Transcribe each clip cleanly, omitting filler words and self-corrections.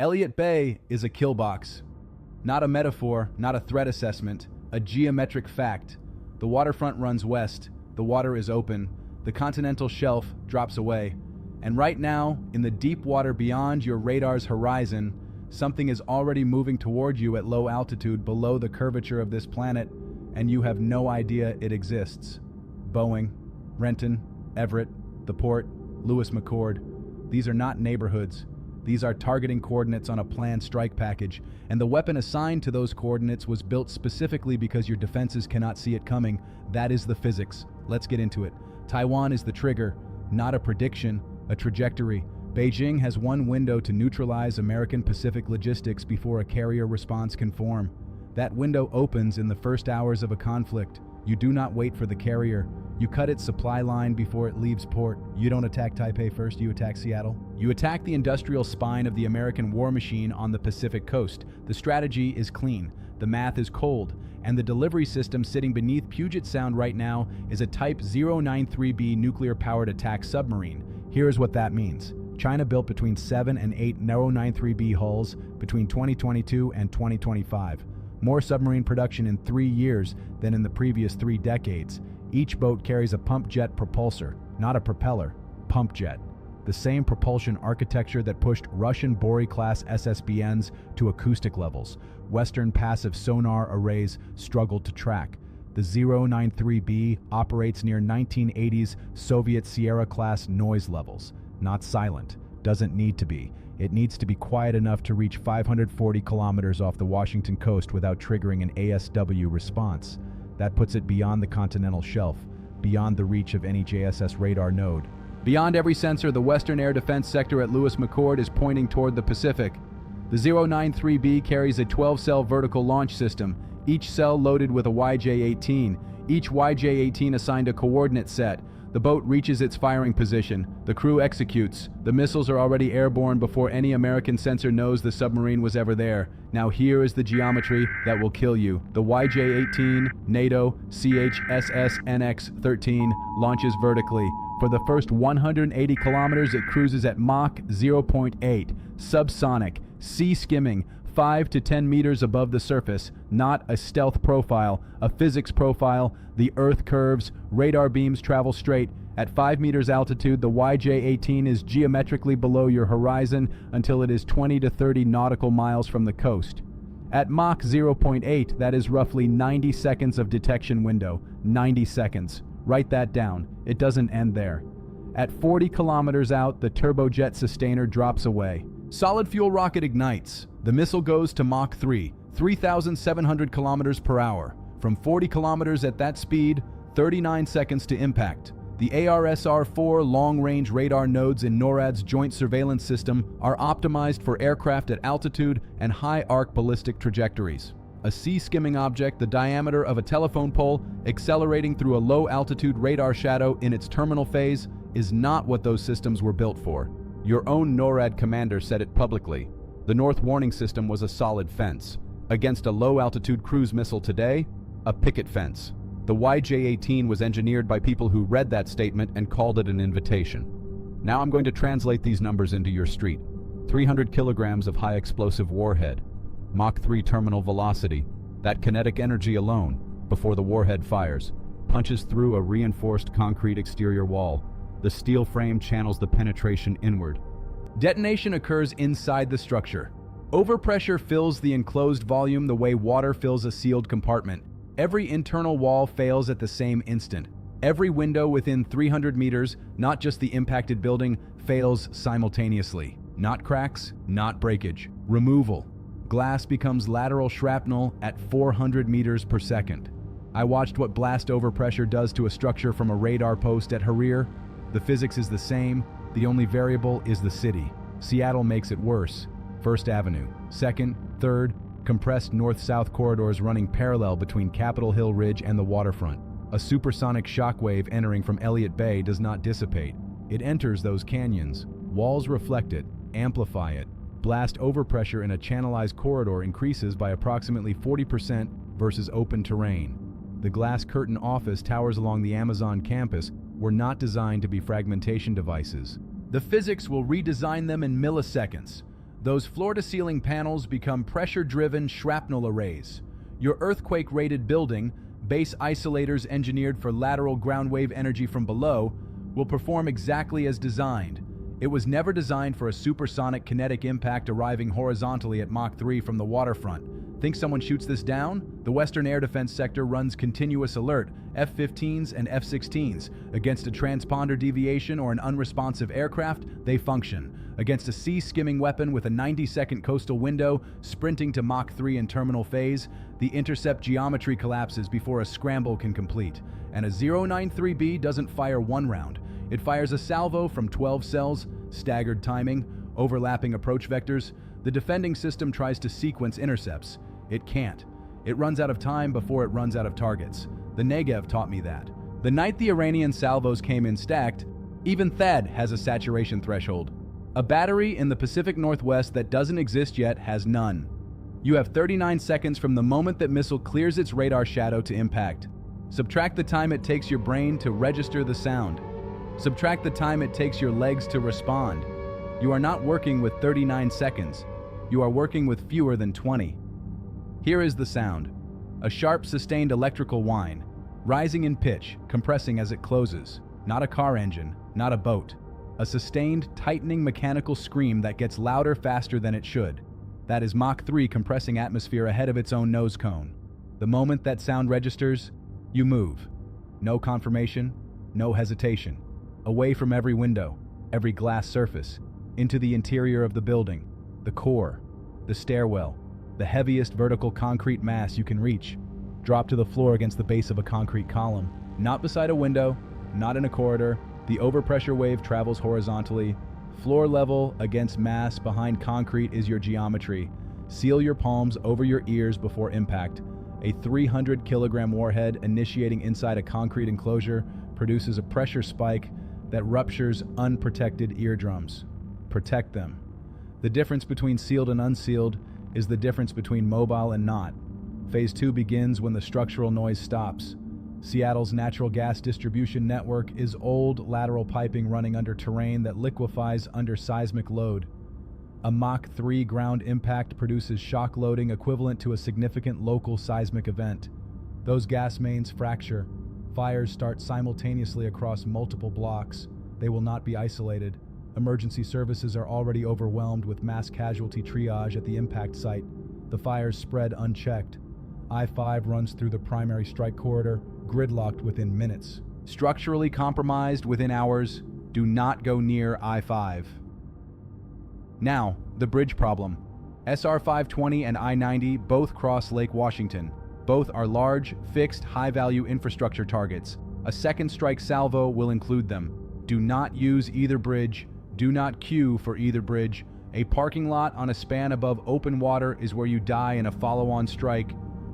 Elliott Bay is a kill box. Not a metaphor, not a threat assessment, a geometric fact. The waterfront runs west, the water is open, the continental shelf drops away, and right now, in the deep water beyond your radar's horizon, something is already moving toward you at low altitude below the curvature of this planet, and you have no idea it exists. Boeing, Renton, Everett, the port, Lewis-McChord. These are not neighborhoods. These are targeting coordinates on a planned strike package, and the weapon assigned to those coordinates was built specifically because your defenses cannot see it coming. That is the physics. Let's get into it. Taiwan is the trigger, not a prediction, a trajectory. Beijing has one window to neutralize American Pacific logistics before a carrier response can form. That window opens in the first hours of a conflict. You do not wait for the carrier. You cut its supply line before it leaves port. You don't attack Taipei first, you attack Seattle. You attack the industrial spine of the American war machine on the Pacific coast. The strategy is clean, the math is cold, and the delivery system sitting beneath Puget Sound right now is a Type 093B nuclear-powered attack submarine. Here's what that means. China built between 7 and 8 093B hulls between 2022 and 2025. More submarine production in 3 years than in the previous 3 decades. Each boat carries a pump jet propulsor, not a propeller, pump jet. The same propulsion architecture that pushed Russian Bory-class SSBNs to acoustic levels. Western passive sonar arrays struggled to track. The 093B operates near 1980s Soviet Sierra-class noise levels. Not silent, doesn't need to be. It needs to be quiet enough to reach 540 kilometers off the Washington coast without triggering an ASW response. That puts it beyond the continental shelf, beyond the reach of any JSS radar node. Beyond every sensor, the Western Air Defense Sector at Lewis-McChord is pointing toward the Pacific. The 093B carries a 12-cell vertical launch system, each cell loaded with a YJ-18, each YJ-18 assigned a coordinate set. The boat reaches its firing position. The crew executes. The missiles are already airborne before any American sensor knows the submarine was ever there. Now here is the geometry that will kill you. The YJ-18 NATO CHSS-NX-13 launches vertically. For the first 180 kilometers, it cruises at Mach 0.8, subsonic, sea skimming, 5 to 10 meters above the surface, not a stealth profile, a physics profile. The Earth curves, radar beams travel straight. At 5 meters altitude, the YJ-18 is geometrically below your horizon until it is 20 to 30 nautical miles from the coast. At Mach 0.8, that is roughly 90 seconds of detection window. 90 seconds. Write that down. It doesn't end there. At 40 kilometers out, the turbojet sustainer drops away. Solid fuel rocket ignites. The missile goes to Mach 3, 3,700 kilometers per hour. From 40 kilometers at that speed, 39 seconds to impact. The ARSR-4 long-range radar nodes in NORAD's Joint Surveillance System are optimized for aircraft at altitude and high-arc ballistic trajectories. A sea-skimming object the diameter of a telephone pole accelerating through a low-altitude radar shadow in its terminal phase is not what those systems were built for. Your own NORAD commander said it publicly. The North Warning System was a solid fence. Against a low-altitude cruise missile today, a picket fence. The YJ-18 was engineered by people who read that statement and called it an invitation. Now I'm going to translate these numbers into your street. 300 kilograms of high-explosive warhead. Mach 3 terminal velocity. That kinetic energy alone, before the warhead fires, punches through a reinforced concrete exterior wall. The steel frame channels the penetration inward. Detonation occurs inside the structure. Overpressure fills the enclosed volume the way water fills a sealed compartment. Every internal wall fails at the same instant. Every window within 300 meters, not just the impacted building, fails simultaneously. Not cracks, not breakage. Removal. Glass becomes lateral shrapnel at 400 meters per second. I watched what blast overpressure does to a structure from a radar post at Harrir. The physics is the same, the only variable is the city. Seattle makes it worse. First Avenue, 2nd, 3rd, compressed north-south corridors running parallel between Capitol Hill Ridge and the waterfront. A supersonic shockwave entering from Elliott Bay does not dissipate. It enters those canyons. Walls reflect it, amplify it. Blast overpressure in a channelized corridor increases by approximately 40% versus open terrain. The glass curtain office towers along the Amazon campus were not designed to be fragmentation devices. The physics will redesign them in milliseconds. Those floor-to-ceiling panels become pressure-driven shrapnel arrays. Your earthquake-rated building, base isolators engineered for lateral ground wave energy from below, will perform exactly as designed. It was never designed for a supersonic kinetic impact arriving horizontally at Mach 3 from the waterfront. Think someone shoots this down? The Western Air Defense Sector runs continuous alert, F-15s and F-16s. Against a transponder deviation or an unresponsive aircraft, they function. Against a sea-skimming weapon with a 90-second coastal window, sprinting to Mach 3 in terminal phase, the intercept geometry collapses before a scramble can complete. And a 093B doesn't fire one round. It fires a salvo from 12 cells, staggered timing, overlapping approach vectors. The defending system tries to sequence intercepts. It can't. It runs out of time before it runs out of targets. The Negev taught me that. The night the Iranian salvos came in stacked, even THAAD has a saturation threshold. A battery in the Pacific Northwest that doesn't exist yet has none. You have 39 seconds from the moment that missile clears its radar shadow to impact. Subtract the time it takes your brain to register the sound. Subtract the time it takes your legs to respond. You are not working with 39 seconds. You are working with fewer than 20. Here is the sound. A sharp, sustained electrical whine, rising in pitch, compressing as it closes. Not a car engine, not a boat. A sustained, tightening mechanical scream that gets louder faster than it should. That is Mach 3 compressing atmosphere ahead of its own nose cone. The moment that sound registers, you move. No confirmation, no hesitation. Away from every window, every glass surface, into the interior of the building, the core, the stairwell, the heaviest vertical concrete mass you can reach. Drop to the floor against the base of a concrete column. Not beside a window, not in a corridor. The overpressure wave travels horizontally. Floor level against mass behind concrete is your geometry. Seal your palms over your ears before impact. A 300-kilogram warhead initiating inside a concrete enclosure produces a pressure spike that ruptures unprotected eardrums. Protect them. The difference between sealed and unsealed is the difference between mobile and not. Phase 2 begins when the structural noise stops. Seattle's natural gas distribution network is old lateral piping running under terrain that liquefies under seismic load. A Mach 3 ground impact produces shock loading equivalent to a significant local seismic event. Those gas mains fracture. Fires start simultaneously across multiple blocks. They will not be isolated. Emergency services are already overwhelmed with mass casualty triage at the impact site. The fires spread unchecked. I-5 runs through the primary strike corridor, gridlocked within minutes. Structurally compromised within hours. Do not go near I-5. Now, the bridge problem. SR-520 and I-90 both cross Lake Washington. Both are large, fixed, high-value infrastructure targets. A second strike salvo will include them. Do not use either bridge. Do not queue for either bridge. A parking lot on a span above open water is where you die in a follow-on strike.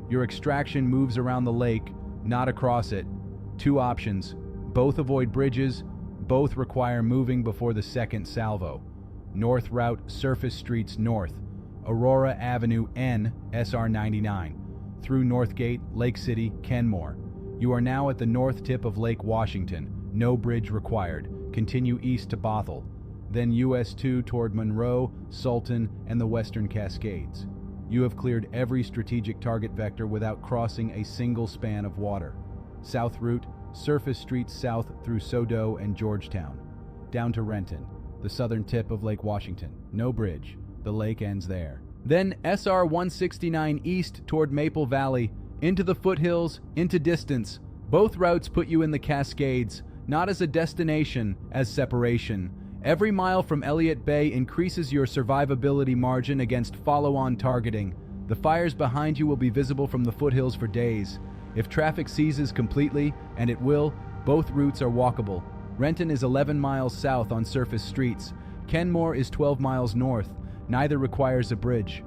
Your extraction moves around the lake, not across it. Two options. Both avoid bridges. Both require moving before the second salvo. North route, surface streets north. Aurora Avenue N, SR-99. Through Northgate, Lake City, Kenmore. You are now at the north tip of Lake Washington. No bridge required. Continue east to Bothell. Then US 2 toward Monroe, Sultan, and the Western Cascades. You have cleared every strategic target vector without crossing a single span of water. South route, surface streets south through Sodo and Georgetown. Down to Renton, the southern tip of Lake Washington. No bridge. The lake ends there. Then SR-169 east toward Maple Valley, into the foothills, into distance. Both routes put you in the Cascades, not as a destination, as separation. Every mile from Elliott Bay increases your survivability margin against follow-on targeting. The fires behind you will be visible from the foothills for days. If traffic ceases completely, and it will, both routes are walkable. Renton is 11 miles south on surface streets. Kenmore is 12 miles north. Neither requires a bridge.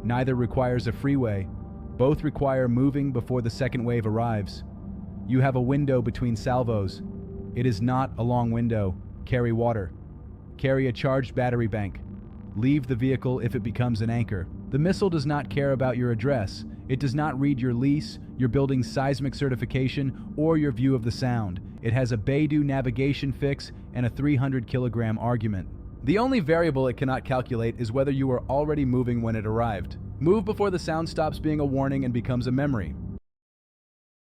Neither requires a freeway. Both require moving before the second wave arrives. You have a window between salvos. It is not a long window. Carry water. Carry a charged battery bank. Leave the vehicle if it becomes an anchor. The missile does not care about your address. It does not read your lease, your building's seismic certification, or your view of the sound. It has a Beidou navigation fix and a 300-kilogram argument. The only variable it cannot calculate is whether you were already moving when it arrived. Move before the sound stops being a warning and becomes a memory.